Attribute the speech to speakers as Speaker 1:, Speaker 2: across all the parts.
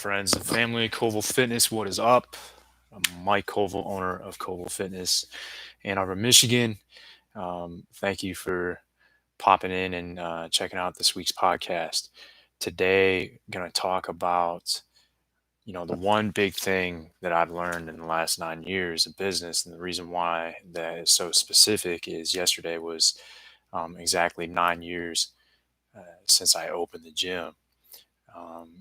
Speaker 1: friends and family, COVAL Fitness, what is up? I'm Mike Koval, owner of COVAL Fitness, Ann Arbor, Michigan. Thank you for popping in and checking out this week's podcast. Today, I'm going to talk about, the one big thing that I've learned in the last 9 years of business. And the reason why that is so specific is yesterday was exactly 9 years since I opened the gym.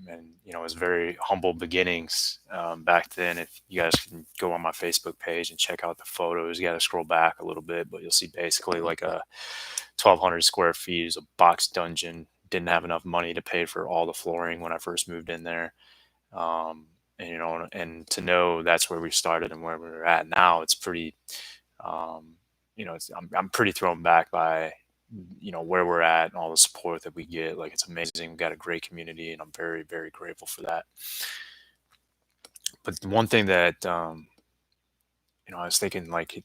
Speaker 1: And it was very humble beginnings back then. If you guys can go on my Facebook page and check out the photos, you got to scroll back a little bit, but you'll see basically like a 1,200 square feet is a box dungeon. Didn't have enough money to pay for all the flooring when I first moved in there. And to know that's where we started and where we're at now, it's pretty, I'm pretty thrown back by where we're at and all the support that we get. Like, it's amazing. We've got a great community, and I'm very, very grateful for that. But the one thing that I was thinking, like,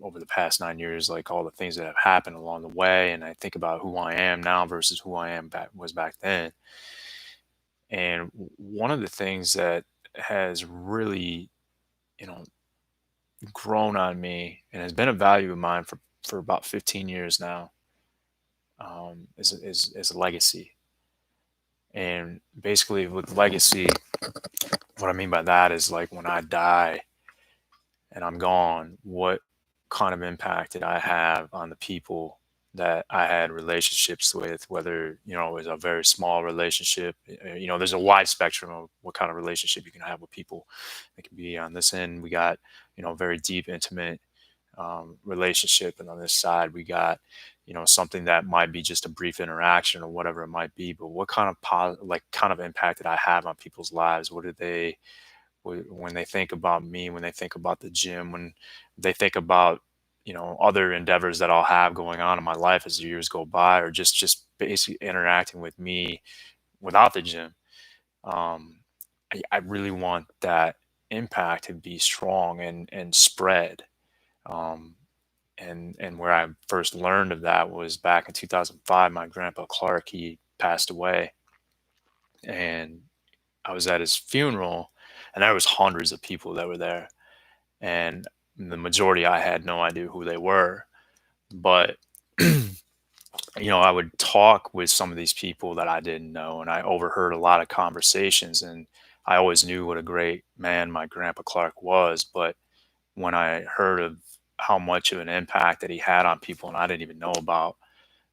Speaker 1: over the past 9 years, like all the things that have happened along the way, and I think about who I am now versus who I am back then. And one of the things that has really, you know, grown on me and has been a value of mine for about 15 years now, is legacy. And basically, with legacy, what I mean by that is, like, when I die and I'm gone, what kind of impact did I have on the people that I had relationships with? Whether, it was a very small relationship. There's a wide spectrum of what kind of relationship you can have with people. It can be on this end, we got, very deep, intimate relationship. And on this side, we got, something that might be just a brief interaction or whatever it might be. But what kind of kind of impact did I have on people's lives? What did they, when they think about me, when they think about the gym, when they think about, other endeavors that I'll have going on in my life as the years go by, or just basically interacting with me without the gym. Um, I really want that impact to be strong and spread. Um, and where I first learned of that was back in 2005. My grandpa Clark, he passed away, and I was at his funeral, and there was hundreds of people that were there, and the majority, I had no idea who they were. But I would talk with some of these people that I didn't know, and I overheard a lot of conversations, and I always knew what a great man my grandpa Clark was. But when I heard of how much of an impact that he had on people and I didn't even know about,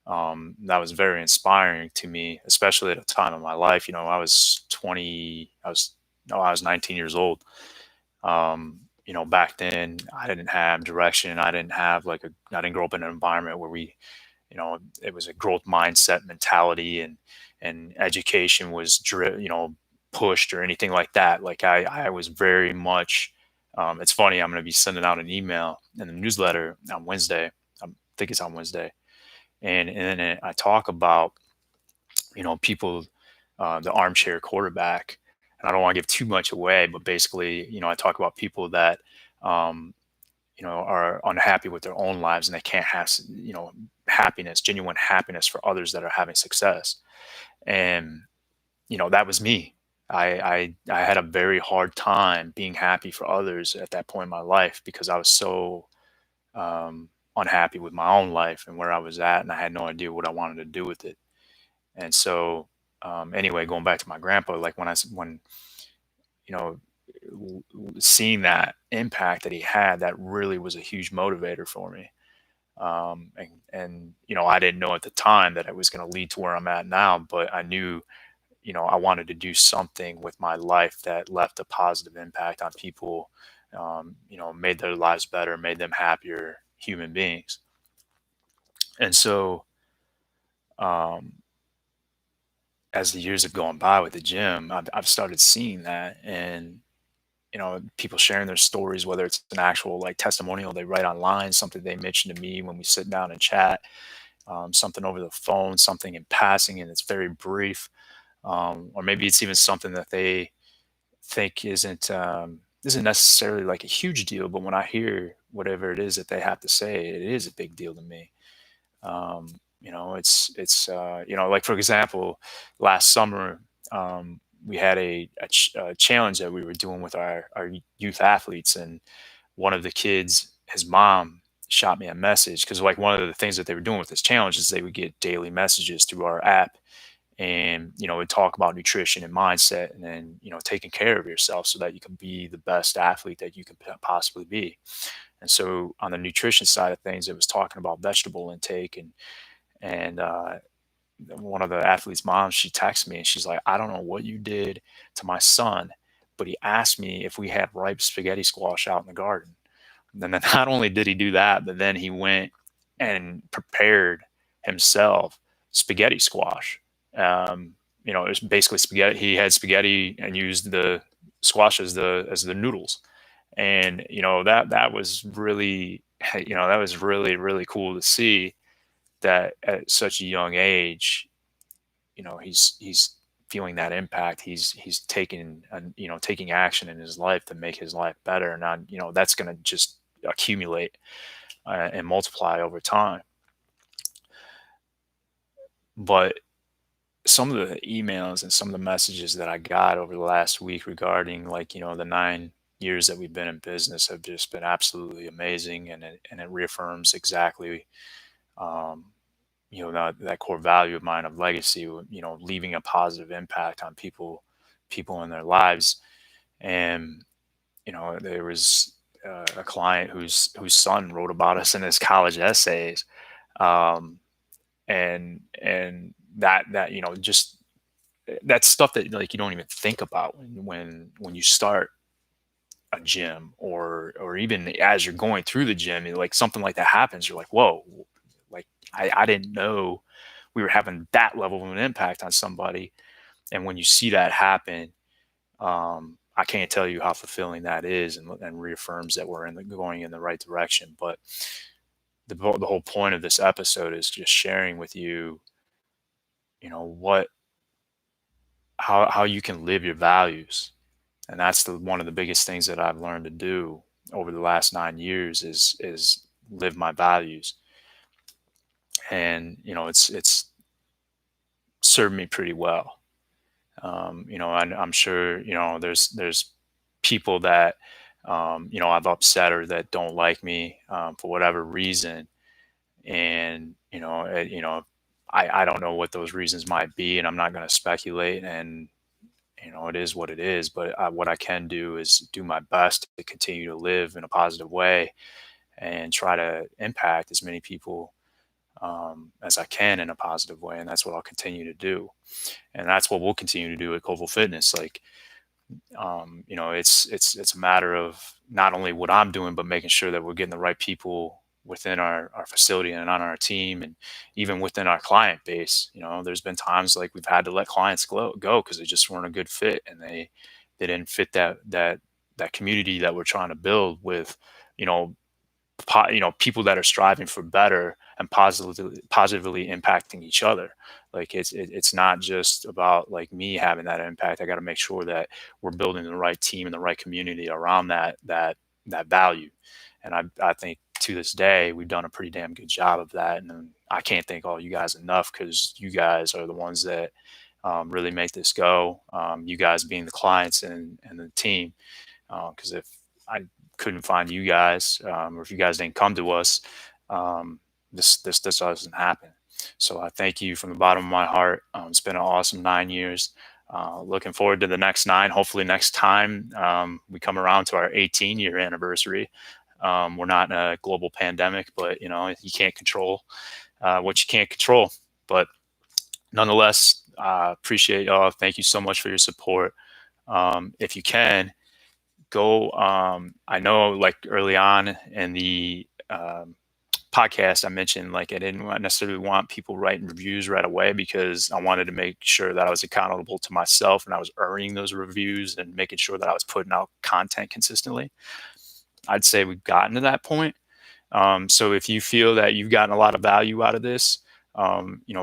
Speaker 1: that was very inspiring to me, especially at a time in my life. I was 20, I was, no, I was 19 years old. Back then I didn't have direction. I didn't grow up in an environment where it was a growth mindset mentality, and education was, pushed or anything like that. Like, I was very much, it's funny, I'm going to be sending out an email in the newsletter on Wednesday. I think it's on Wednesday. And then I talk about, people, the armchair quarterback. And I don't want to give too much away, but basically, I talk about people that, um, are unhappy with their own lives, and they can't have, happiness, genuine happiness for others that are having success. And, that was me. I had a very hard time being happy for others at that point in my life, because I was so unhappy with my own life and where I was at, and I had no idea what I wanted to do with it. And so, anyway, going back to my grandpa, like, when you know seeing that impact that he had, that really was a huge motivator for me. And I didn't know at the time that it was going to lead to where I'm at now, but I knew, I wanted to do something with my life that left a positive impact on people, made their lives better, made them happier human beings. And so, um, as the years have gone by with the gym, I've started seeing that. And people sharing their stories, whether it's an actual, like, testimonial they write online, something they mention to me when we sit down and chat, something over the phone, something in passing and it's very brief, or maybe it's even something that they think isn't necessarily like a huge deal, but when I hear whatever it is that they have to say, it is a big deal to me. It's like, for example, last summer, we had a challenge that we were doing with our youth athletes, and one of the kids, his mom, shot me a message because like one of the things that they were doing with this challenge is they would get daily messages through our app, and would talk about nutrition and mindset, and then taking care of yourself so that you can be the best athlete that you can possibly be. And so on the nutrition side of things, it was talking about vegetable intake, and one of the athletes' moms, she texted me and she's like, I don't know what you did to my son, but he asked me if we had ripe spaghetti squash out in the garden. And then not only did he do that, but then he went and prepared himself spaghetti squash. It was basically spaghetti. He had spaghetti and used the squash as the noodles. And that was really that was really really cool to see that at such a young age, he's feeling that impact. He's taking taking action in his life to make his life better, and that's going to just accumulate and multiply over time. But some of the emails and some of the messages that I got over the last week regarding like the 9 years that we've been in business have just been absolutely amazing, and it reaffirms exactly um, that core value of mine of legacy, leaving a positive impact on people in their lives. And there was a client whose son wrote about us in his college essays, um, and that just that's stuff that like you don't even think about when you start a gym, or even as you're going through the gym, like something like that happens, you're like, whoa, like I didn't know we were having that level of an impact on somebody. And when you see that happen, I can't tell you how fulfilling that is, and reaffirms that we're going in the right direction. But the whole point of this episode is just sharing with you, what how you can live your values. And that's one of the biggest things that I've learned to do over the last 9 years is live my values. And it's served me pretty well. And I'm sure there's people that I've upset or that don't like me for whatever reason, and I don't know what those reasons might be, and I'm not going to speculate. And it is what it is. But what I can do is do my best to continue to live in a positive way and try to impact as many people as I can in a positive way, and that's what I'll continue to do, and that's what we'll continue to do at COVAL Fitness. Like, it's a matter of not only what I'm doing, but making sure that we're getting the right people within our facility and on our team, and even within our client base. There's been times like we've had to let clients go because they just weren't a good fit, and they didn't fit that community that we're trying to build with, you know, people that are striving for better and positively impacting each other. Like it's not just about like me having that impact. I got to make sure that we're building the right team and the right community around that value. And I think to this day we've done a pretty damn good job of that. And I can't thank all you guys enough, because you guys are the ones that really make this go. You guys being the clients and the team, because if I couldn't find you guys, or if you guys didn't come to us, this doesn't happen. So I thank you from the bottom of my heart. It's been an awesome 9 years. Looking forward to the next 9. Hopefully next time we come around to our 18-year anniversary. We're not in a global pandemic, but you can't control what you can't control. But nonetheless, appreciate y'all. Thank you so much for your support. If you can, go I know like early on in the podcast I mentioned like I didn't necessarily want people writing reviews right away, because I wanted to make sure that I was accountable to myself and I was earning those reviews and making sure that I was putting out content consistently. I'd say we've gotten to that point. So if you feel that you've gotten a lot of value out of this,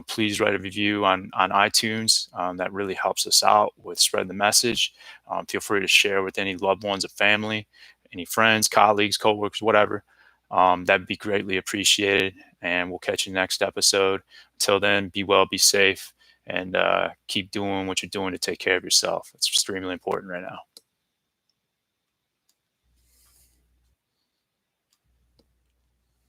Speaker 1: please write a review on iTunes. That really helps us out with spread the message. Feel free to share with any loved ones or family, any friends, colleagues, coworkers, whatever. That'd be greatly appreciated. And we'll catch you next episode. Until then, be well, be safe, and keep doing what you're doing to take care of yourself. It's extremely important right now.